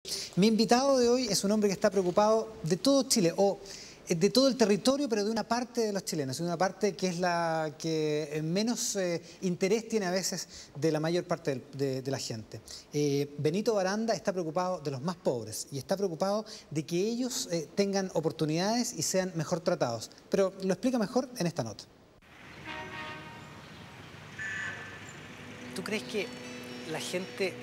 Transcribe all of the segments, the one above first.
Mi invitado de hoy es un hombre que está preocupado de todo Chile, o de todo el territorio, pero de una parte de los chilenos, de una parte que es la que menos interés tiene a veces de la mayor parte de la gente. Benito Baranda está preocupado de los más pobres y está preocupado de que ellos tengan oportunidades y sean mejor tratados. Pero lo explica mejor en esta nota. ¿Tú crees que la gente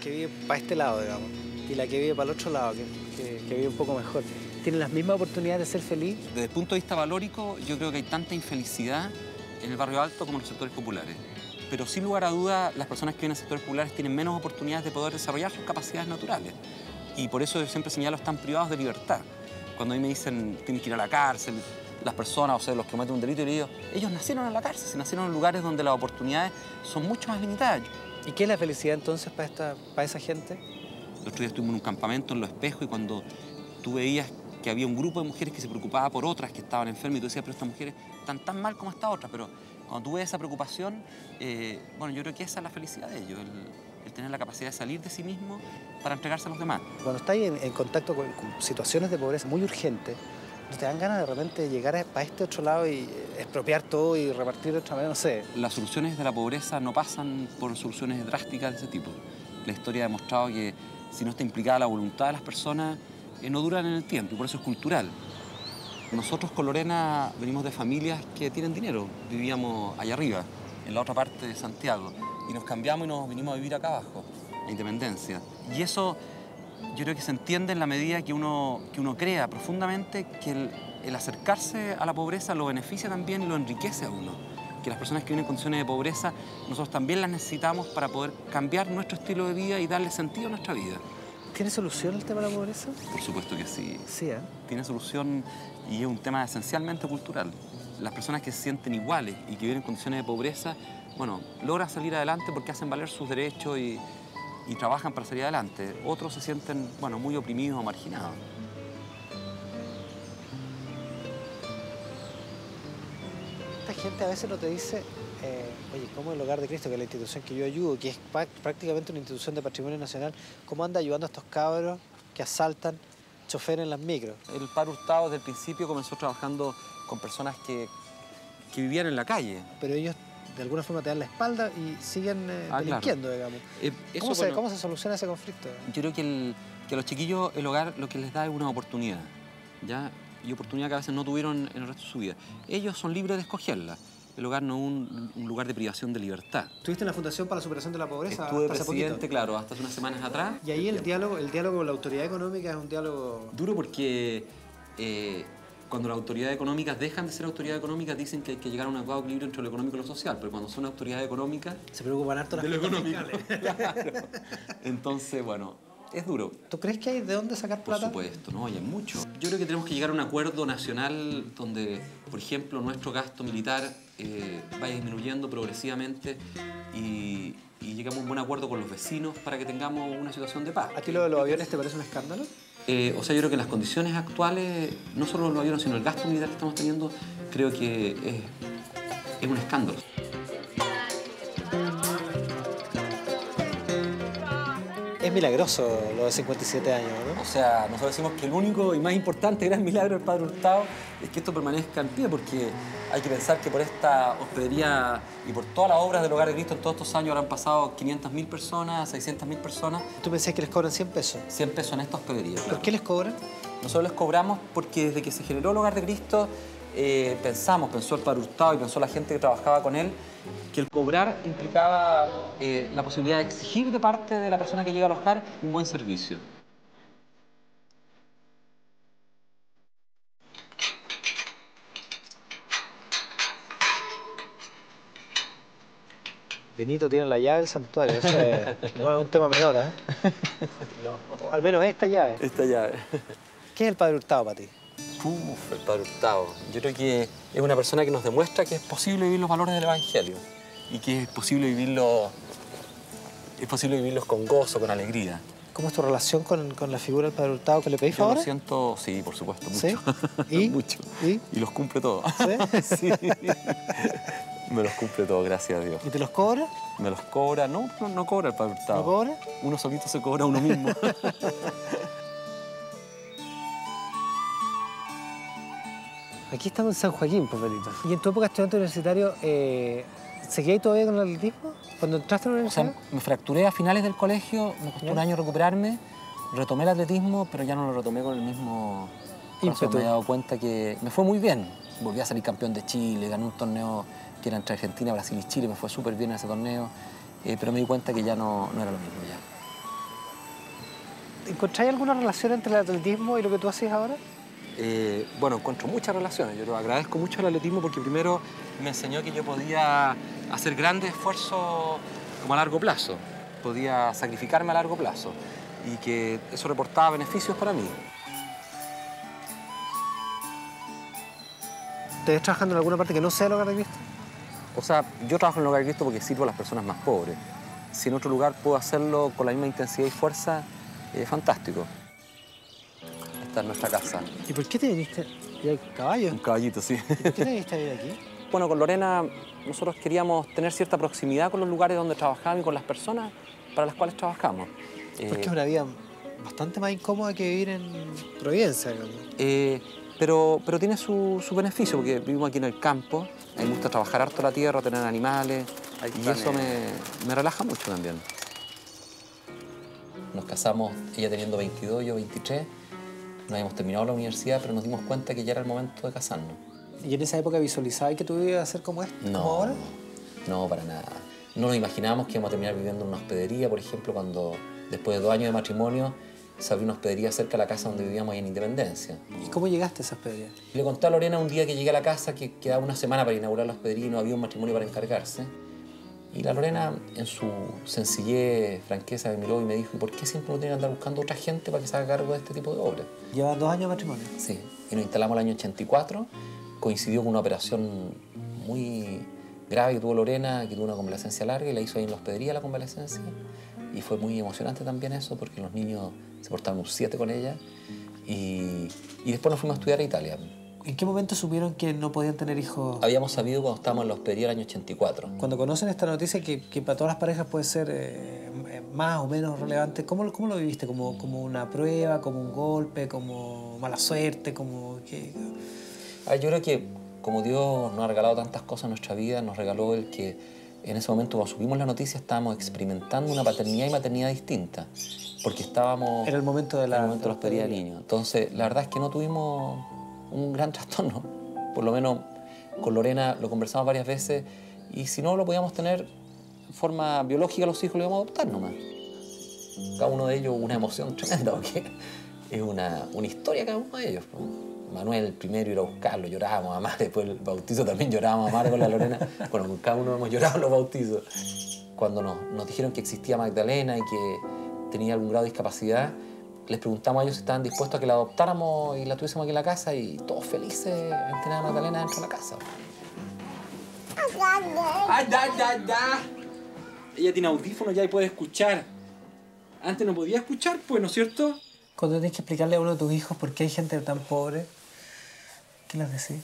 que vive para este lado, digamos, y la que vive para el otro lado, que vive un poco mejor, tienen las mismas oportunidades de ser feliz? Desde el punto de vista valórico, yo creo que hay tanta infelicidad en el barrio alto como en los sectores populares. Pero sin lugar a duda, las personas que viven en sectores populares tienen menos oportunidades de poder desarrollar sus capacidades naturales. Y por eso yo siempre señalo, están privados de libertad. Cuando a mí me dicen, tienen que ir a la cárcel, las personas, o sea, los que cometen un delito, yo les digo, ellos nacieron en la cárcel, se nacieron en lugares donde las oportunidades son mucho más limitadas. ¿Y qué es la felicidad entonces para esa gente? El otro día estuvimos en un campamento en Los Espejos y cuando tú veías que había un grupo de mujeres que se preocupaba por otras que estaban enfermas y tú decías, pero estas mujeres están tan mal como esta otra. Pero cuando tú ves esa preocupación, bueno, yo creo que esa es la felicidad de ellos, el tener la capacidad de salir de sí mismo para entregarse a los demás. Cuando estás en contacto con situaciones de pobreza muy urgentes, ¿no te dan ganas de repente llegar para este otro lado y expropiar todo y repartir de otra manera? No sé. Las soluciones de la pobreza no pasan por soluciones drásticas de ese tipo. La historia ha demostrado que si no está implicada la voluntad de las personas, no duran en el tiempo y por eso es cultural. Nosotros con Lorena venimos de familias que tienen dinero. Vivíamos allá arriba, en la otra parte de Santiago, y nos cambiamos y nos vinimos a vivir acá abajo, a Independencia. Y eso yo creo que se entiende en la medida que uno crea profundamente que el acercarse a la pobreza lo beneficia también y lo enriquece a uno. Que las personas que viven en condiciones de pobreza, nosotros también las necesitamos para poder cambiar nuestro estilo de vida y darle sentido a nuestra vida. ¿Tiene solución el tema de la pobreza? Por supuesto que sí. Sí, ¿eh? Tiene solución y es un tema esencialmente cultural. Las personas que se sienten iguales y que viven en condiciones de pobreza, bueno, logran salir adelante porque hacen valer sus derechos y trabajan para salir adelante. Otros se sienten, bueno, muy oprimidos o marginados. Esta gente a veces no te dice, oye, ¿cómo el Hogar de Cristo, que es la institución que yo ayudo, que es prácticamente una institución de patrimonio nacional, cómo anda ayudando a estos cabros que asaltan choferes en las micros? El Padre Hurtado desde el principio comenzó trabajando con personas que vivían en la calle. Pero ellos de alguna forma te dan la espalda y siguen delinquiendo, claro. Digamos. ¿Cómo se soluciona ese conflicto? Yo creo que a los chiquillos el hogar lo que les da es una oportunidad, ¿ya? Y oportunidad que a veces no tuvieron en el resto de su vida. Ellos son libres de escogerla. El hogar no es un lugar de privación de libertad. ¿Estuviste en la Fundación para la Superación de la Pobreza? Estuve presidente, claro, hasta hace unas semanas atrás. Y ahí el diálogo con la autoridad económica es un diálogo... Duro porque cuando las autoridades económicas dejan de ser autoridades económicas dicen que hay que llegar a un adecuado equilibrio entre lo económico y lo social, pero cuando son autoridades económicas... Se preocupan harto de lo económico. Claro. Entonces, bueno, es duro. ¿Tú crees que hay de dónde sacar plata? Por supuesto, no, hay mucho. Yo creo que tenemos que llegar a un acuerdo nacional donde, por ejemplo, nuestro gasto militar vaya disminuyendo progresivamente y lleguemos a un buen acuerdo con los vecinos para que tengamos una situación de paz. ¿A ti lo de los aviones te parece un escándalo? O sea, yo creo que en las condiciones actuales, no solo los aviones, sino el gasto militar que estamos teniendo, creo que es un escándalo. Es milagroso lo de 57 años, ¿no? O sea, nosotros decimos que el único y más importante gran milagro del Padre Hurtado es que esto permanezca en pie, porque hay que pensar que por esta hospedería y por todas las obras del Hogar de Cristo en todos estos años habrán pasado 500.000 personas, 600.000 personas. ¿Tú pensás que les cobran 100 pesos? 100 pesos en esta hospedería. ¿Por qué les cobran? Nosotros les cobramos porque desde que se generó el Hogar de Cristo pensó el Padre Hurtado y pensó la gente que trabajaba con él, que el cobrar implicaba la posibilidad de exigir de parte de la persona que llega al hogar un buen servicio. Benito tiene la llave del santuario, eso no es un tema menor, ¿eh? No, al menos esta llave. Esta llave. ¿Qué es el Padre Hurtado para ti? El Padre Hurtado. Yo creo que es una persona que nos demuestra que es posible vivir los valores del Evangelio y que es posible vivirlos con gozo, con alegría. ¿Cómo es tu relación con la figura del Padre Hurtado? ¿Que le pedís favores? Yo lo siento, sí, por supuesto, mucho. ¿Sí? ¿Y? Mucho. ¿Y los cumple todos. ¿Sí? Sí. Me los cumple todos, gracias a Dios. ¿Y te los cobra? ¿Me los cobra? No, no cobra el Padre Hurtado. ¿No cobra? Uno solito se cobra a uno mismo. Aquí estamos en San Joaquín, pues, Benito. ¿Y en tu época estudiante universitario, seguías todavía con el atletismo? ¿Cuando entraste a la O universidad? sea, me fracturé a finales del colegio, me costó un año recuperarme, retomé el atletismo, pero ya no lo retomé con el mismo ímpetu. Me he dado cuenta que me fue muy bien. Volví a salir campeón de Chile, gané un torneo que era entre Argentina, Brasil y Chile, me fue súper bien en ese torneo, pero me di cuenta que ya no era lo mismo ya. ¿Encontráis alguna relación entre el atletismo y lo que tú haces ahora? Bueno, encuentro muchas relaciones. Yo lo agradezco mucho al atletismo porque primero me enseñó que yo podía hacer grandes esfuerzos como a largo plazo. Podía sacrificarme a largo plazo y que eso reportaba beneficios para mí. ¿Te ves trabajando en alguna parte que no sea el Hogar de Cristo? O sea, yo trabajo en el Hogar de Cristo porque sirvo a las personas más pobres. Si en otro lugar puedo hacerlo con la misma intensidad y fuerza, fantástico. Esta es nuestra casa. ¿Y por qué te viniste? ¿Y hay caballos? Un caballito, sí. ¿Y por qué te viniste a vivir aquí? Bueno, con Lorena nosotros queríamos tener cierta proximidad con los lugares donde trabajamos y con las personas para las cuales trabajamos. Porque es una vida bastante más incómoda que vivir en Providencia, digamos. Pero tiene su beneficio, porque vivimos aquí en el campo, a mí me gusta trabajar harto la tierra, tener animales, y eso me relaja mucho también. Nos casamos, ella teniendo 22, yo 23, no habíamos terminado la universidad, pero nos dimos cuenta que ya era el momento de casarnos. ¿Y en esa época visualizabas que tu vida iba a ser como esta, como ahora? No, para nada. No nos imaginábamos que íbamos a terminar viviendo en una hospedería, por ejemplo, cuando después de 2 años de matrimonio se abrió una hospedería cerca de la casa donde vivíamos ahí en Independencia. ¿Y cómo llegaste a esa hospedería? Le conté a Lorena un día que llegué a la casa que quedaba una semana para inaugurar la hospedería y no había un matrimonio para encargarse. Y la Lorena, en su sencillez, franqueza, me miró y me dijo: ¿y por qué siempre uno tiene que andar buscando otra gente para que se haga cargo de este tipo de obras? ¿Llevan 2 años de matrimonio? Sí, y nos instalamos el año 84. Coincidió con una operación muy grave que tuvo Lorena, que tuvo una convalecencia larga, y la hizo ahí en la hospedería la convalecencia. Y fue muy emocionante también eso, porque los niños se portaron un 7 con ella. Y después nos fuimos a estudiar a Italia. ¿En qué momento supieron que no podían tener hijos? Habíamos sabido cuando estábamos en la hospedería el año 84. Cuando conocen esta noticia que para todas las parejas puede ser más o menos relevante, ¿cómo lo viviste? ¿Como una prueba, como un golpe, como mala suerte, como qué? Yo creo que como Dios nos ha regalado tantas cosas en nuestra vida, nos regaló el que en ese momento, cuando supimos la noticia, estábamos experimentando una paternidad y maternidad distinta, porque estábamos... Era el momento de la hospedería del niño. Entonces, la verdad es que no tuvimos un gran trastorno. Por lo menos con Lorena lo conversamos varias veces, y si no lo podíamos tener de forma biológica, los hijos los íbamos a adoptar nomás. Cada uno de ellos una emoción tremenda, porque es una historia cada uno de ellos. Manuel, el primero, ir a buscarlo, llorábamos a madre, después el bautizo también llorábamos a madre con la Lorena. Bueno, con cada uno hemos llorado en los bautizos. Cuando nos dijeron que existía Magdalena y que tenía algún grado de discapacidad, les preguntamos a ellos si estaban dispuestos a que la adoptáramos y la tuviésemos aquí en la casa, y todos felices en tener a Magdalena dentro de la casa. Ella tiene audífonos ya y puede escuchar. Antes no podía escuchar, pues, ¿no es cierto? Cuando tenés que explicarle a uno de tus hijos por qué hay gente tan pobre, ¿qué les decís?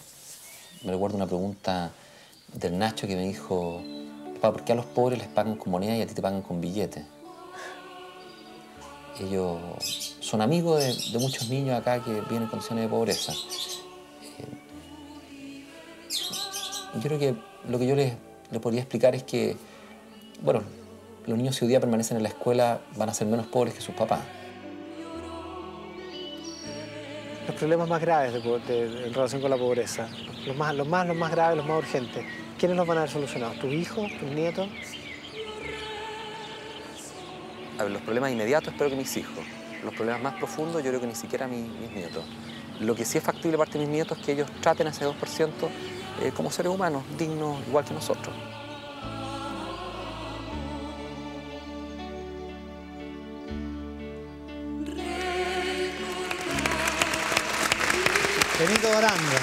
Me recuerdo una pregunta del Nacho que me dijo: papá, ¿por qué a los pobres les pagan con moneda y a ti te pagan con billetes? Ellos son amigos de muchos niños acá que viven en condiciones de pobreza. Yo creo que lo que yo les podría explicar es que, bueno, los niños, si hoy día permanecen en la escuela, van a ser menos pobres que sus papás. Los problemas más graves en relación con la pobreza, los más graves, los más urgentes, ¿quiénes los van a haber solucionado? ¿Tus hijos? ¿Tus nietos? A ver, los problemas inmediatos espero que mis hijos. Los problemas más profundos yo creo que ni siquiera mis nietos. Lo que sí es factible parte de mis nietos es que ellos traten a ese 2% como seres humanos, dignos igual que nosotros. Benito Baranda.